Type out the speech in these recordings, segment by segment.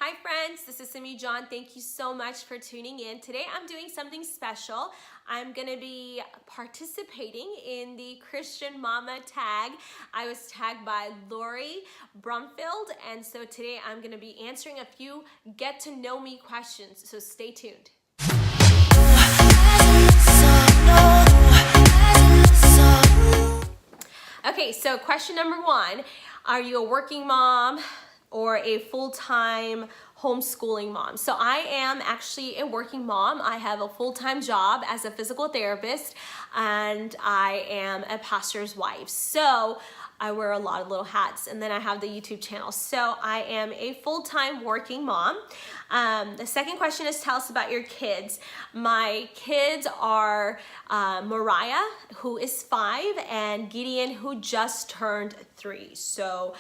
Hi friends, this is Simi John. Thank you so much for tuning in. Today I'm doing something special. I'm gonna be participating in the Christian Mama tag. I was tagged by Lori Brumfield, and so today I'm gonna be answering a few get to know me questions, so stay tuned. Okay, so question number one, are you a working mom or a full-time homeschooling mom? So I am actually a working mom. I have a full-time job as a physical therapist, and I am a pastor's wife. So I wear a lot of little hats, and then I have the YouTube channel. So I am a full-time working mom. The second question is, tell us about your kids. My kids are Mariah, who is 5, and Gideon, who just turned 3. So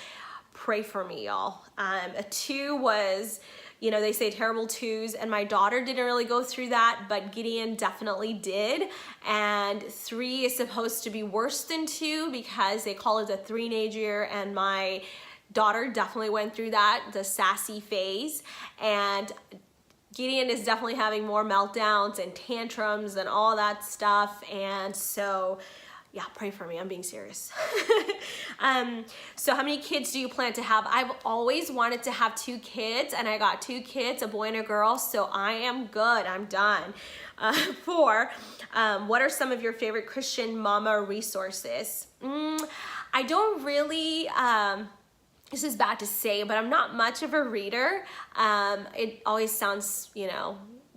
pray for me, y'all. A 2 was, they say terrible 2s, and my daughter didn't really go through that, but Gideon definitely did. And 3 is supposed to be worse than 2 because they call it a 3-nager, and my daughter definitely went through that, the sassy phase. And Gideon is definitely having more meltdowns and tantrums and all that stuff. And so yeah, pray for me. I'm being serious. So how many kids do you plan to have? I've always wanted to have 2 kids, and I got 2 kids, a boy and a girl, so I am good. I'm done. 4, what are some of your favorite Christian mama resources? I don't really, this is bad to say, but I'm not much of a reader. It always sounds,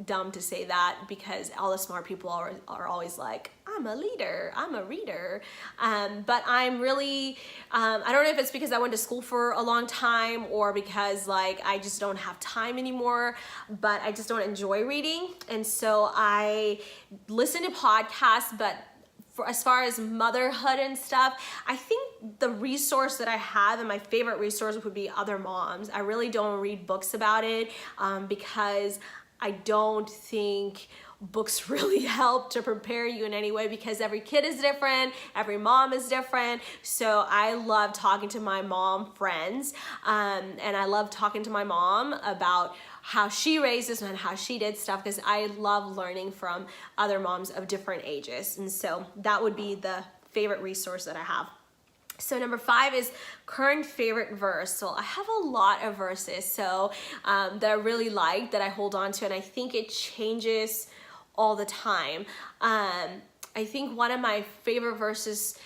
dumb to say that because all the smart people are always like, I'm a leader, I'm a reader. But I'm really, I don't know if it's because I went to school for a long time or because I just don't have time anymore, but I just don't enjoy reading. And so I listen to podcasts, but as far as motherhood and stuff, I think the resource that I have and my favorite resource would be other moms. I really don't read books about it because I don't think books really help to prepare you in any way because every kid is different, every mom is different. So I love talking to my mom friends, and I love talking to my mom about how she raised us and how she did stuff because I love learning from other moms of different ages. And so that would be the favorite resource that I have. So number 5 is current favorite verse. So I have a lot of verses that I really like, that I hold on to, and I think it changes all the time. I think one of my favorite verses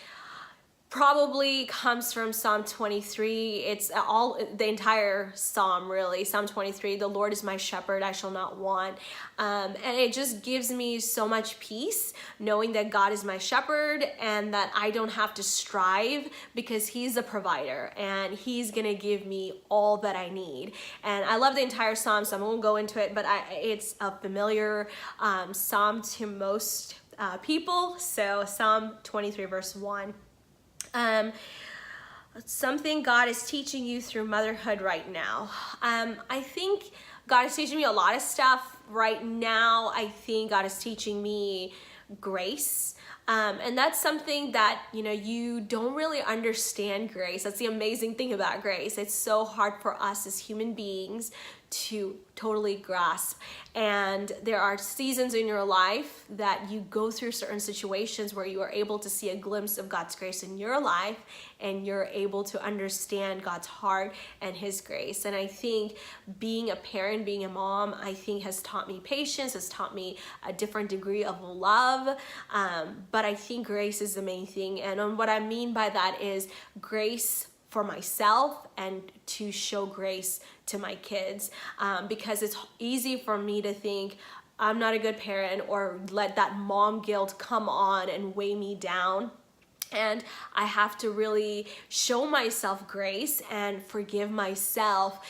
probably comes from Psalm 23. It's the entire Psalm, really. Psalm 23, the Lord is my shepherd, I shall not want. And it just gives me so much peace knowing that God is my shepherd and that I don't have to strive because he's a provider and he's gonna give me all that I need. And I love the entire Psalm, so I won't go into it, but it's a familiar Psalm to most people. So Psalm 23 verse 1. Something God is teaching you through motherhood right now. I think God is teaching me a lot of stuff right now. I think God is teaching me grace. And that's something that, you don't really understand grace. That's the amazing thing about grace. It's so hard for us as human beings to totally grasp. And there are seasons in your life that you go through certain situations where you are able to see a glimpse of God's grace in your life, and you're able to understand God's heart and his grace. And I think being a parent, being a mom, I think has taught me patience, has taught me a different degree of love. But I think grace is the main thing. And what I mean by that is grace for myself and to show grace to my kids, because it's easy for me to think I'm not a good parent or let that mom guilt come on and weigh me down. And I have to really show myself grace and forgive myself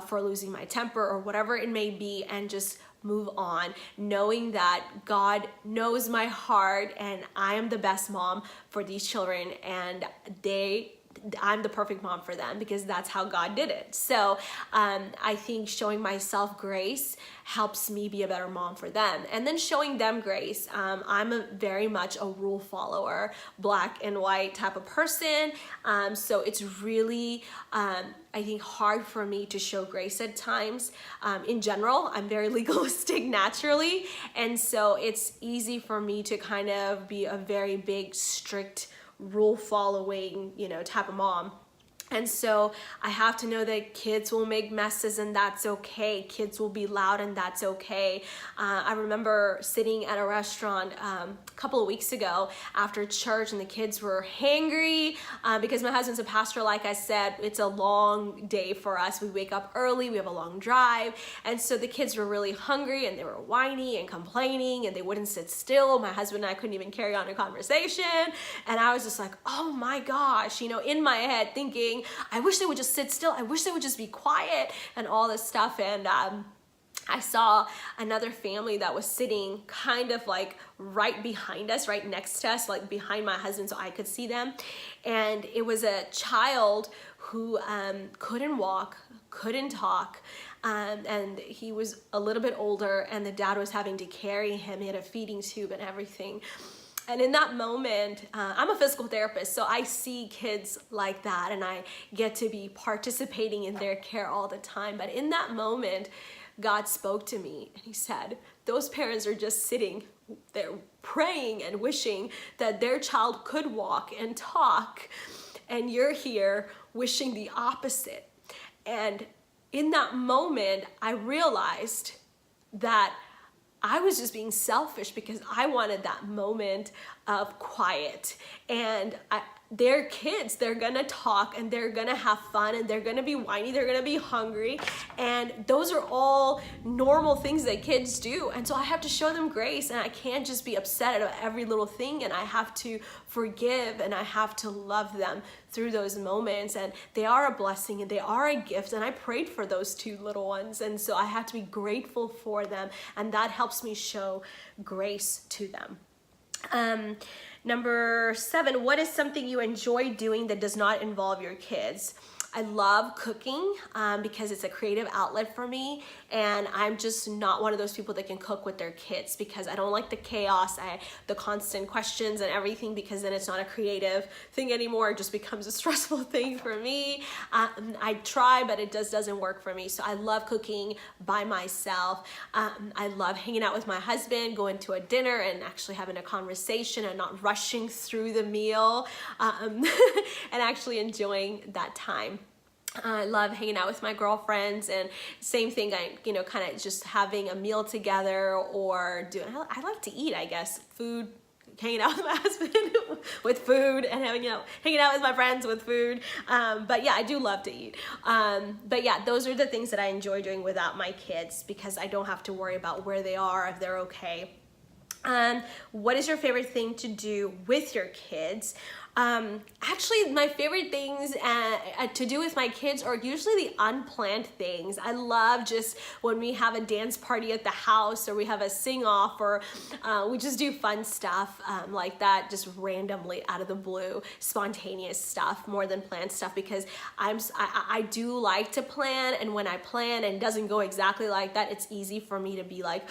for losing my temper or whatever it may be, and just move on, knowing that God knows my heart and I am the best mom for these children, and they I'm the perfect mom for them because that's how God did it. So I think showing myself grace helps me be a better mom for them. And then showing them grace. I'm very much a rule follower, black and white type of person. So it's really, I think, hard for me to show grace at times. In general, I'm very legalistic naturally. And so it's easy for me to kind of be a very big, strict, rule following, type of mom. And so I have to know that kids will make messes and that's okay. Kids will be loud and that's okay. I remember sitting at a restaurant a couple of weeks ago after church, and the kids were hangry because my husband's a pastor. Like I said, it's a long day for us. We wake up early, we have a long drive. And so the kids were really hungry and they were whiny and complaining and they wouldn't sit still. My husband and I couldn't even carry on a conversation. And I was just like, oh my gosh, in my head thinking, I wish they would just sit still. I wish they would just be quiet and all this stuff. And I saw another family that was sitting kind of like right behind us, right next to us, like behind my husband so I could see them. And it was a child who couldn't walk, couldn't talk, and he was a little bit older, and the dad was having to carry him. He had a feeding tube and everything. And in that moment, I'm a physical therapist, so I see kids like that and I get to be participating in their care all the time. But in that moment, God spoke to me and he said, those parents are just sitting there praying and wishing that their child could walk and talk, and you're here wishing the opposite. And in that moment, I realized that I was just being selfish because I wanted that moment of quiet. And they're kids, they're gonna talk and they're gonna have fun and they're gonna be whiny, they're gonna be hungry. And those are all normal things that kids do. And so I have to show them grace, and I can't just be upset at every little thing, and I have to forgive and I have to love them through those moments. And they are a blessing and they are a gift. And I prayed for those two little ones. And so I have to be grateful for them. And that helps me show grace to them. Number 7, what is something you enjoy doing that does not involve your kids? I love cooking because it's a creative outlet for me, and I'm just not one of those people that can cook with their kids because I don't like the chaos, the constant questions and everything, because then it's not a creative thing anymore. It just becomes a stressful thing for me. I try, but it doesn't work for me. So I love cooking by myself. I love hanging out with my husband, going to a dinner and actually having a conversation and not rushing through the meal, and actually enjoying that time. I love hanging out with my girlfriends, and same thing, kind of just having a meal together or I like to eat, I guess, food, hanging out with my husband with food, and hanging out with my friends with food. But yeah, I do love to eat. But yeah, those are the things that I enjoy doing without my kids because I don't have to worry about where they are, if they're okay. What is your favorite thing to do with your kids? Actually, my favorite things to do with my kids are usually the unplanned things. I love just when we have a dance party at the house, or we have a sing-off, or we just do fun stuff like that, just randomly out of the blue, spontaneous stuff more than planned stuff, because I do like to plan, and when I plan and it doesn't go exactly like that, it's easy for me to be like,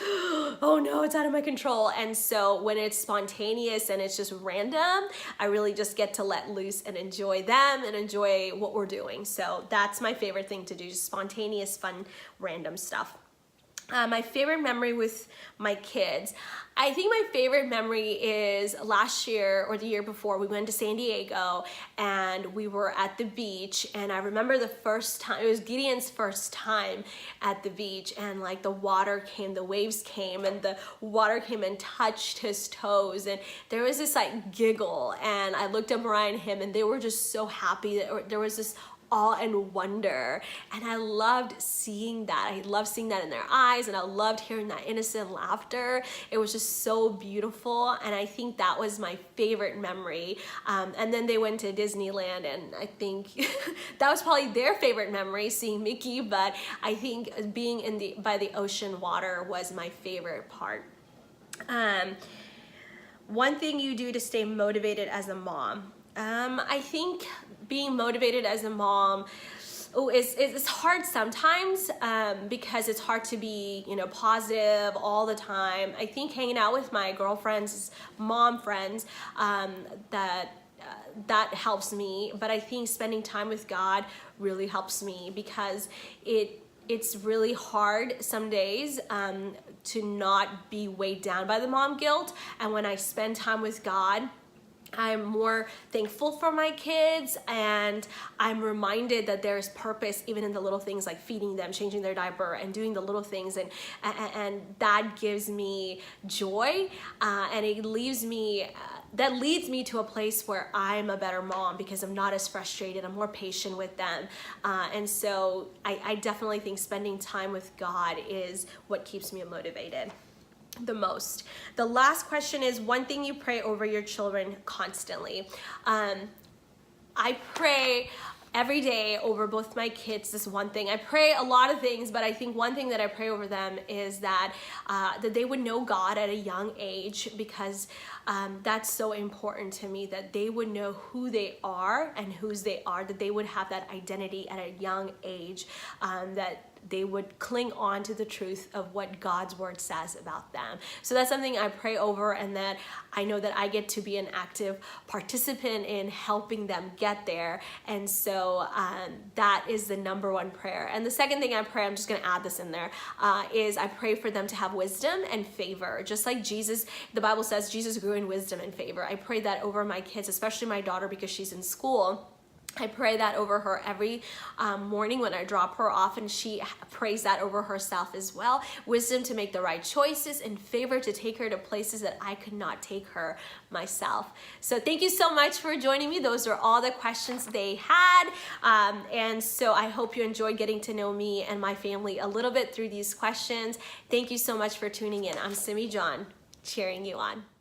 oh no, it's out of my control. And so when it's spontaneous and it's just random, I really just get to let loose and enjoy them and enjoy what we're doing. So that's my favorite thing to do, just spontaneous, fun, random stuff. My favorite memory with my kids, I think my favorite memory is last year or the year before, we went to San Diego and we were at the beach, and I remember the first time, it was Gideon's first time at the beach, and like the water came, the waves came, and the water came and touched his toes, and there was this like giggle, and I looked at Mariah and him, and they were just so happy that there was this awe and wonder, and I loved seeing that. I loved seeing that in their eyes, and I loved hearing that innocent laughter. It was just so beautiful, and I think that was my favorite memory. And then they went to Disneyland, and I think that was probably their favorite memory, seeing Mickey, but I think being by the ocean water was my favorite part. One thing you do to stay motivated as a mom. I think being motivated as a mom, it's hard sometimes because it's hard to be, you know, positive all the time. I think hanging out with my girlfriends, mom friends, that helps me. But I think spending time with God really helps me, because it's really hard some days to not be weighed down by the mom guilt. And when I spend time with God, I'm more thankful for my kids, and I'm reminded that there's purpose even in the little things, like feeding them, changing their diaper, and doing the little things, and that gives me joy, and it leaves me that leads me to a place where I'm a better mom, because I'm not as frustrated, I'm more patient with them, and so I definitely think spending time with God is what keeps me motivated the most. The last question is, one thing you pray over your children constantly. I pray every day over both my kids this one thing. I pray a lot of things, but I think one thing that I pray over them is that that they would know God at a young age, because that's so important to me, that they would know who they are and whose they are, that they would have that identity at a young age, that they would cling on to the truth of what God's word says about them. So that's something I pray over, and that I know that I get to be an active participant in helping them get there. And so that is the number one prayer. And the second thing I pray, I'm just gonna add this in there, is I pray for them to have wisdom and favor. Just like Jesus, the Bible says Jesus grew in wisdom and favor. I pray that over my kids, especially my daughter, because she's in school. I pray that over her every morning when I drop her off, and she prays that over herself as well. Wisdom to make the right choices, and favor to take her to places that I could not take her myself. So thank you so much for joining me. Those are all the questions they had. And so I hope you enjoyed getting to know me and my family a little bit through these questions. Thank you so much for tuning in. I'm Simi John, cheering you on.